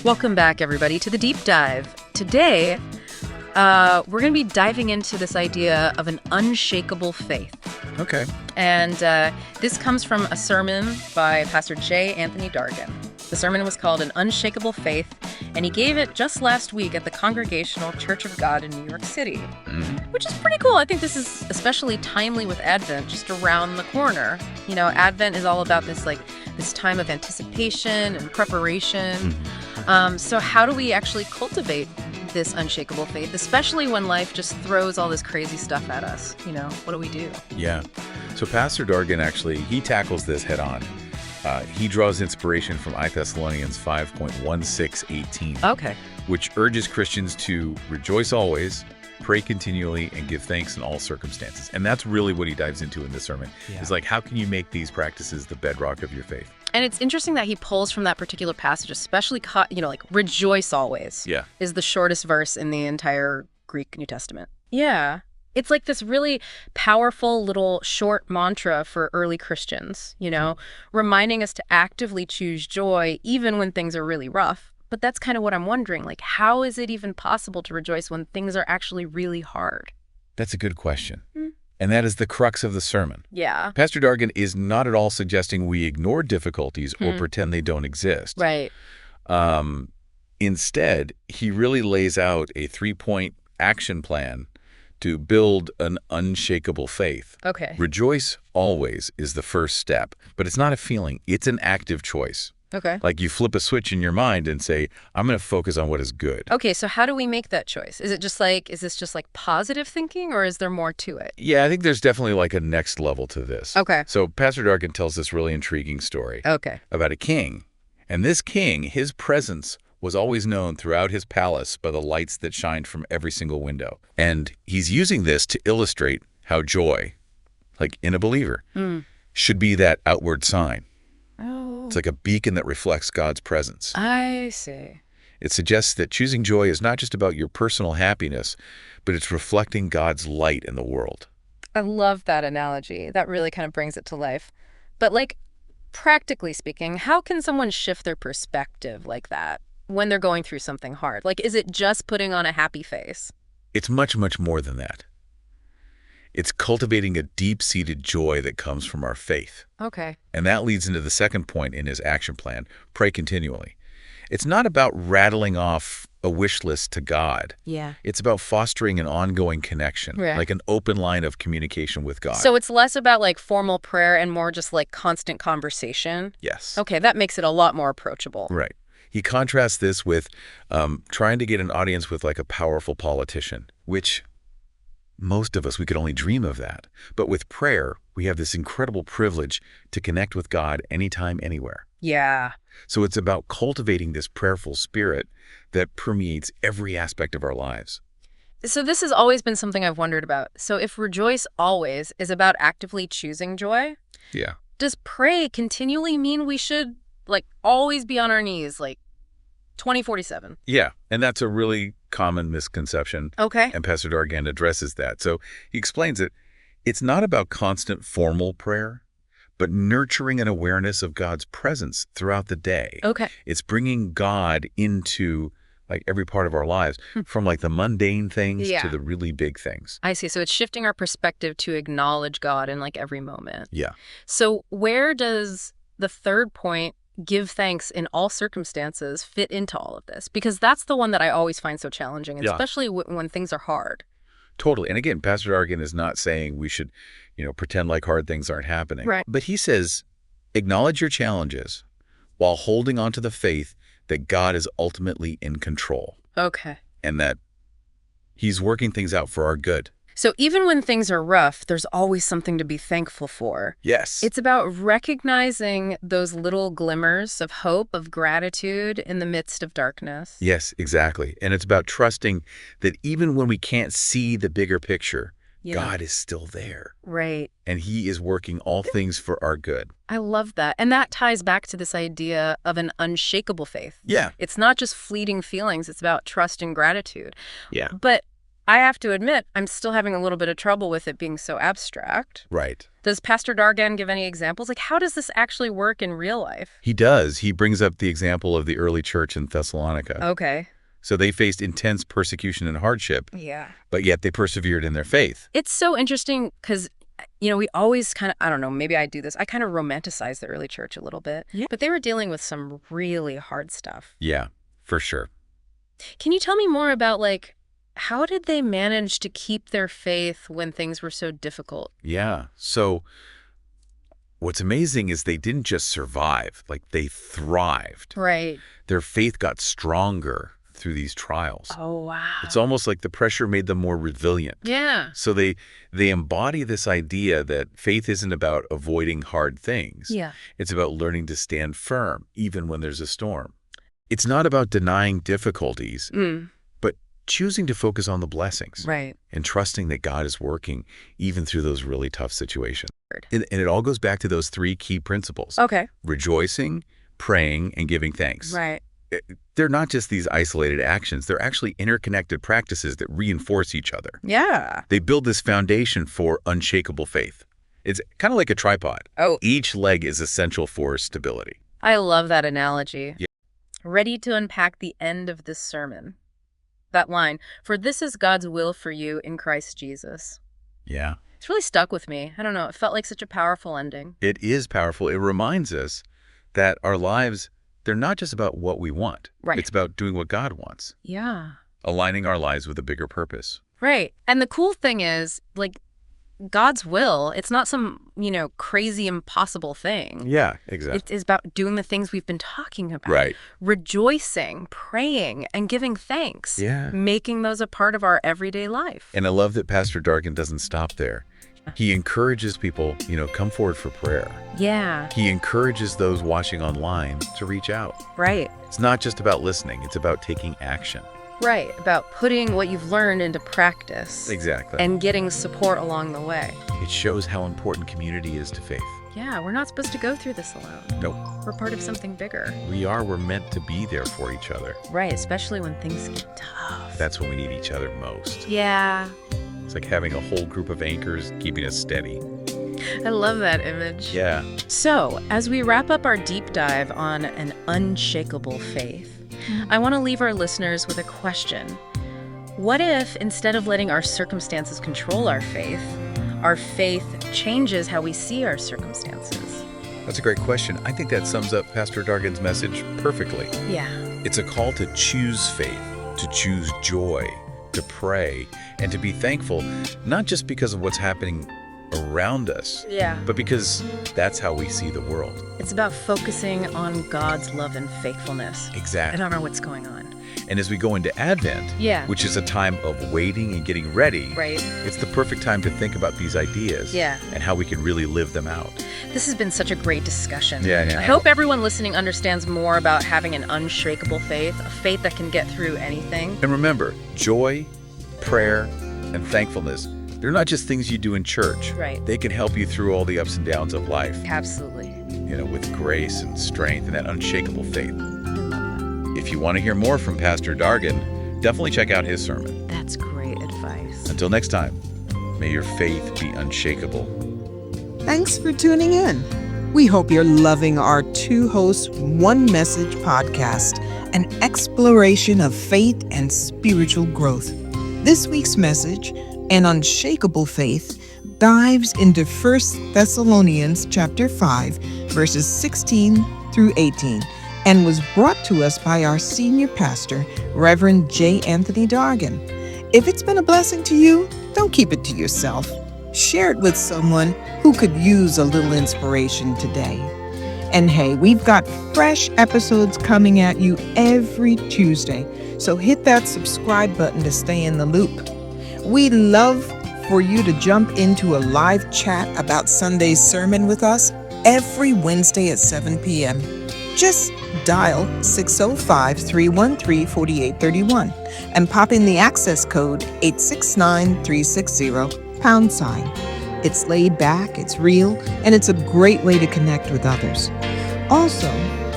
Welcome back, everybody, to the Deep Dive. Today, we're going to be diving into this idea of an unshakable faith. Okay. And this comes from a sermon by Pastor J-Anthony Dargan. The sermon was called An Unshakable Faith, and he gave it just last week at the Congregational Church of God in New York City, which is pretty cool. I think this is especially timely with Advent, just around the corner. You know, Advent is all about this time of anticipation and preparation. So how do we actually cultivate this unshakable faith, especially when life just throws all this crazy stuff at us? You know, what do we do? Yeah. So Pastor Dargan he tackles this head on. He draws inspiration from Thessalonians 5:16-18. Okay. Which urges Christians to rejoice always, pray continually, and give thanks in all circumstances. And that's really what he dives into in this sermon. It's like, how can you make these practices the bedrock of your faith? And it's interesting that he pulls from that particular passage, especially, rejoice always is the shortest verse in the entire Greek New Testament. Yeah. It's like this really powerful little short mantra for early Christians, reminding us to actively choose joy even when things are really rough. But that's kind of what I'm wondering. Like, how is it even possible to rejoice when things are actually really hard? That's a good question. And that is the crux of the sermon. Yeah. Pastor Dargan is not at all suggesting we ignore difficulties or pretend they don't exist. Right. Instead, he really lays out a 3-point action plan to build an unshakable faith. Okay. Rejoice always is the first step, but it's not a feeling. It's an active choice. Okay. Like you flip a switch in your mind and say, I'm going to focus on what is good. Okay, so how do we make that choice? Is this just like positive thinking, or is there more to it? Yeah, I think there's definitely like a next level to this. Okay. So Pastor Dargan tells this really intriguing story about a king. And this king, his presence was always known throughout his palace by the lights that shined from every single window. And he's using this to illustrate how joy, like in a believer, should be that outward sign. Oh. It's like a beacon that reflects God's presence. I see. It suggests that choosing joy is not just about your personal happiness, but it's reflecting God's light in the world. I love that analogy. That really kind of brings it to life. But practically speaking, how can someone shift their perspective like that when they're going through something hard? Is it just putting on a happy face? It's much, much more than that. It's cultivating a deep-seated joy that comes from our faith. Okay. And that leads into the second point in his action plan, pray continually. It's not about rattling off a wish list to God. Yeah. It's about fostering an ongoing connection, like an open line of communication with God. So it's less about formal prayer and more just constant conversation? Yes. Okay, that makes it a lot more approachable. Right. He contrasts this with trying to get an audience with a powerful politician, which most of us, we could only dream of that. But with prayer, we have this incredible privilege to connect with God anytime, anywhere. Yeah. So it's about cultivating this prayerful spirit that permeates every aspect of our lives. So this has always been something I've wondered about. So if rejoice always is about actively choosing joy, does pray continually mean we should always be on our knees 20/47? Yeah, and that's a really common misconception. Okay. And Pastor Dargan addresses that. So he explains it. It's not about constant formal prayer, but nurturing an awareness of God's presence throughout the day. Okay. It's bringing God into every part of our lives, from the mundane things to the really big things. I see. So it's shifting our perspective to acknowledge God in every moment. Yeah. So where does the third point, give thanks in all circumstances, fit into all of this? Because that's the one that I always find so challenging, especially when things are hard. Totally. And again, Pastor Dargan is not saying we should, pretend like hard things aren't happening. Right. But he says, acknowledge your challenges while holding on to the faith that God is ultimately in control. Okay. And that he's working things out for our good. So even when things are rough, there's always something to be thankful for. Yes. It's about recognizing those little glimmers of hope, of gratitude in the midst of darkness. Yes, exactly. And it's about trusting that even when we can't see the bigger picture, God is still there. Right. And he is working all things for our good. I love that. And that ties back to this idea of an unshakable faith. Yeah. It's not just fleeting feelings. It's about trust and gratitude. Yeah. But I have to admit, I'm still having a little bit of trouble with it being so abstract. Right. Does Pastor Dargan give any examples? Like, how does this actually work in real life? He does. He brings up the example of the early church in Thessalonica. Okay. So they faced intense persecution and hardship. Yeah. But yet they persevered in their faith. It's so interesting because, we always kind of, I don't know, maybe I do this. I kind of romanticize the early church a little bit. Yeah. But they were dealing with some really hard stuff. Yeah, for sure. Can you tell me more about, like, how did they manage to keep their faith when things were so difficult? Yeah. So what's amazing is they didn't just survive, like they thrived. Right. Their faith got stronger through these trials. Oh, wow. It's almost like the pressure made them more resilient. Yeah. So they embody this idea that faith isn't about avoiding hard things. Yeah. It's about learning to stand firm, even when there's a storm. It's not about denying difficulties, but choosing to focus on the blessings. Right. And trusting that God is working even through those really tough situations. And it all goes back to those three key principles. Okay. Rejoicing, praying, and giving thanks. Right. They're not just these isolated actions. They're actually interconnected practices that reinforce each other. Yeah. They build this foundation for unshakable faith. It's kind of like a tripod. Oh. Each leg is essential for stability. I love that analogy. Yeah. Ready to unpack the end of this sermon. That line, "For this is God's will for you in Christ Jesus." Yeah. It's really stuck with me. I don't know. It felt like such a powerful ending. It is powerful. It reminds us that our lives, they're not just about what we want. Right. It's about doing what God wants. Yeah. Aligning our lives with a bigger purpose. Right. And the cool thing is, like, God's will, it's not some, crazy impossible thing. Yeah, exactly. It's about doing the things we've been talking about. Right. Rejoicing, praying, and giving thanks. Yeah. Making those a part of our everyday life. And I love that Pastor Dargan doesn't stop there. He encourages people, come forward for prayer. Yeah. He encourages those watching online to reach out. Right. It's not just about listening. It's about taking action. Right. About putting what you've learned into practice. Exactly. And getting support along the way. It shows how important community is to faith. Yeah, we're not supposed to go through this alone. Nope. We're part of something bigger. We're meant to be there for each other. Right, especially when things get tough. That's when we need each other most. Yeah. It's like having a whole group of anchors keeping us steady. I love that image. Yeah. So, as we wrap up our deep dive on an unshakable faith, I want to leave our listeners with a question. What if, instead of letting our circumstances control our faith changes how we see our circumstances? That's a great question. I think that sums up Pastor Dargan's message perfectly. Yeah. It's a call to choose faith, to choose joy, to pray, and to be thankful, not just because of what's happening around us, but because that's how we see the world. It's about focusing on God's love and faithfulness. Exactly. I don't know what's going on. And as we go into Advent, which is a time of waiting and getting ready, it's the perfect time to think about these ideas and how we can really live them out. This has been such a great discussion. Yeah. I hope everyone listening understands more about having an unshakable faith, a faith that can get through anything. And remember, joy, prayer, and thankfulness, they're not just things you do in church. Right. They can help you through all the ups and downs of life. Absolutely. With grace and strength and that unshakable faith. If you want to hear more from Pastor Dargan, definitely check out his sermon. That's great advice. Until next time, may your faith be unshakable. Thanks for tuning in. We hope you're loving our two-host, one-message podcast, an exploration of faith and spiritual growth. This week's message, An Unshakable Faith, dives into 1 Thessalonians chapter 5, verses 16 through 18, and was brought to us by our senior pastor, Reverend J-Anthony Dargan. If it's been a blessing to you, don't keep it to yourself. Share it with someone who could use a little inspiration today. And hey, we've got fresh episodes coming at you every Tuesday, so hit that subscribe button to stay in the loop. We'd love for you to jump into a live chat about Sunday's sermon with us every Wednesday at 7 p.m. Just dial 605-313-4831 and pop in the access code 869360 #. It's laid back, it's real, and it's a great way to connect with others. Also,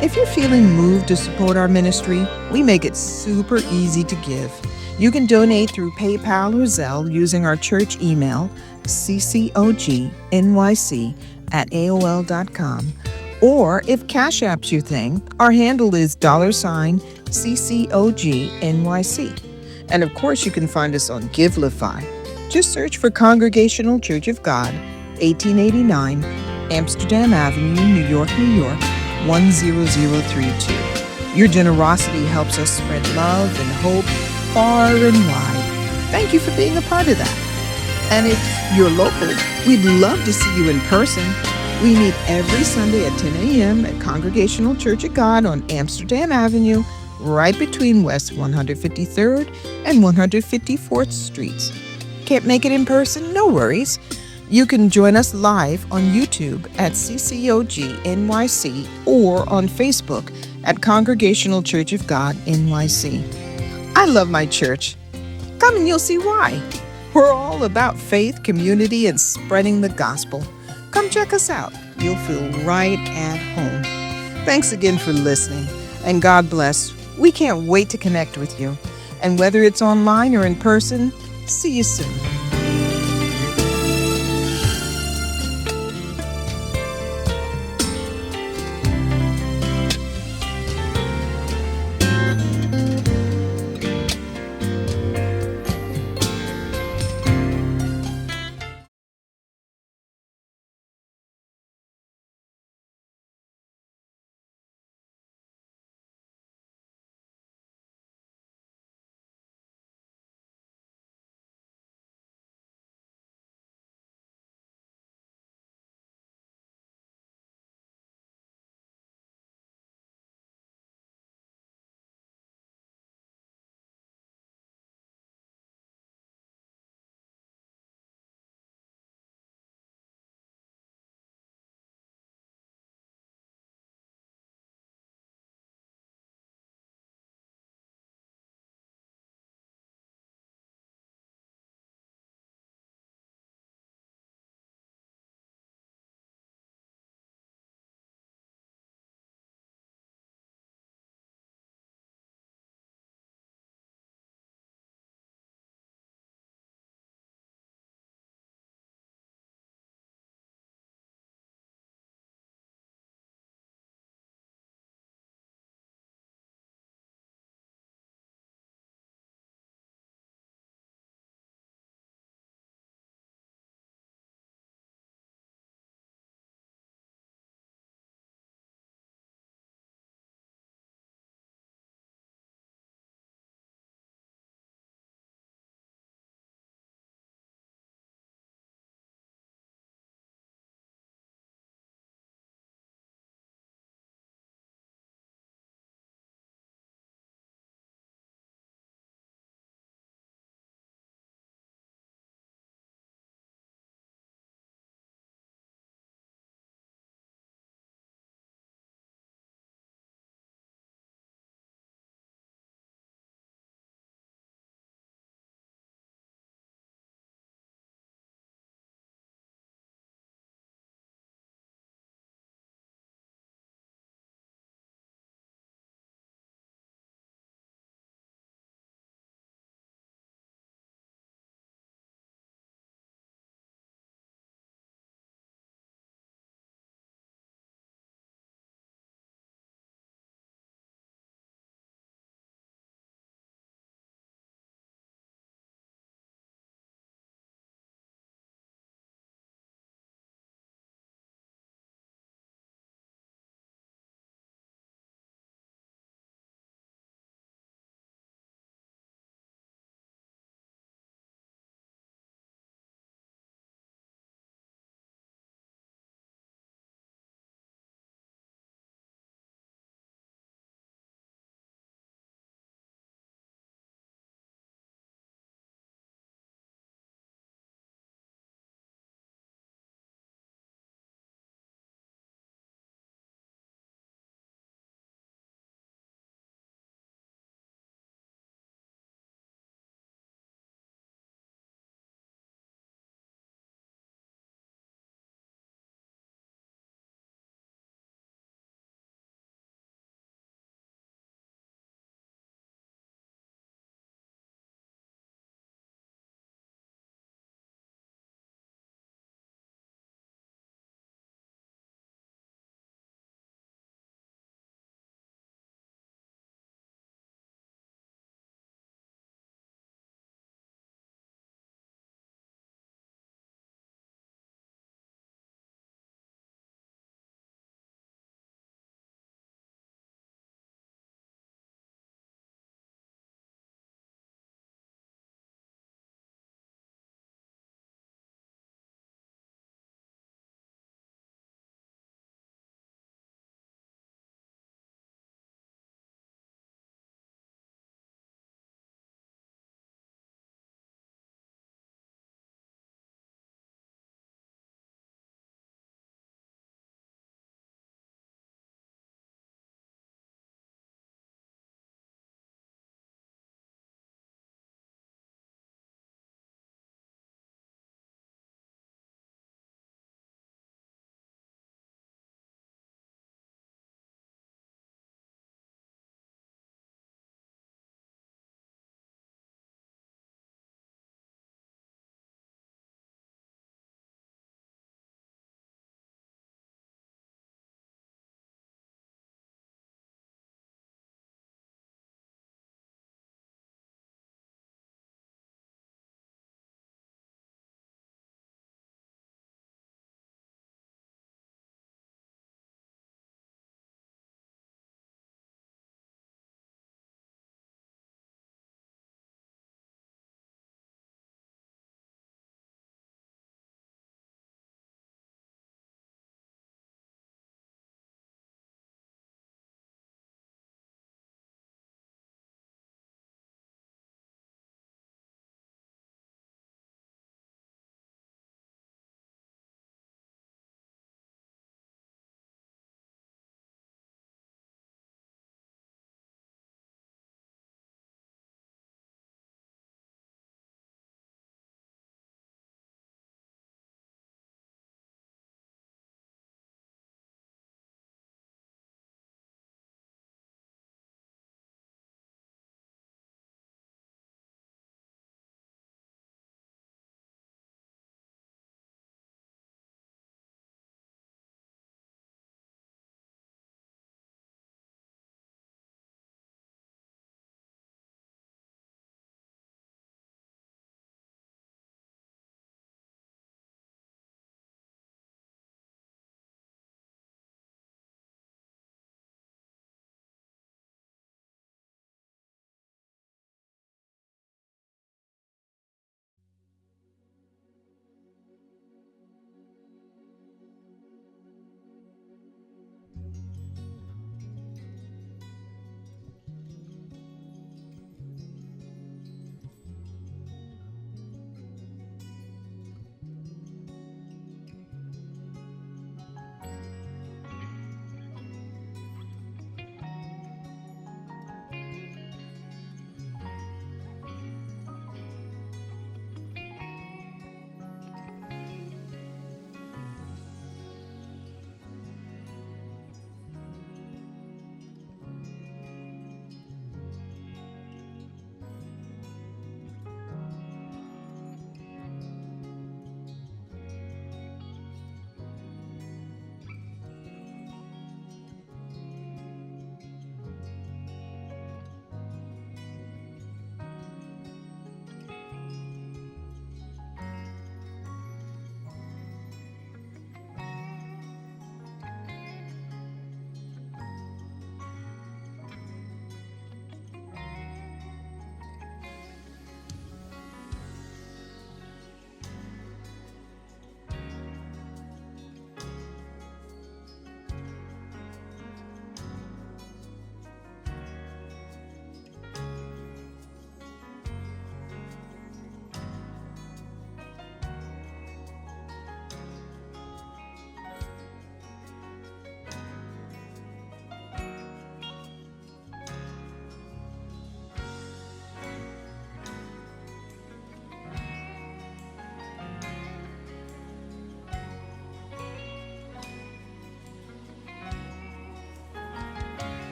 if you're feeling moved to support our ministry, we make it super easy to give. You can donate through PayPal or Zelle using our church email, CCOGNYC@AOL.com. Or if Cash App's your thing, our handle is $CCOGNYC. And of course, you can find us on Givelify. Just search for Congregational Church of God, 1889 Amsterdam Avenue, New York, New York, 10032. Your generosity helps us spread love and hope far and wide. Thank you for being a part of that. And if you're local, we'd love to see you in person. We meet every Sunday at 10 a.m. at Congregational Church of God on Amsterdam Avenue, right between West 153rd and 154th Streets. Can't make it in person? No worries. You can join us live on YouTube at CCOGNYC or on Facebook at Congregational Church of God NYC. I love my church. Come and you'll see why. We're all about faith, community, and spreading the gospel. Come check us out. You'll feel right at home. Thanks again for listening, and God bless. We can't wait to connect with you. And whether it's online or in person, see you soon.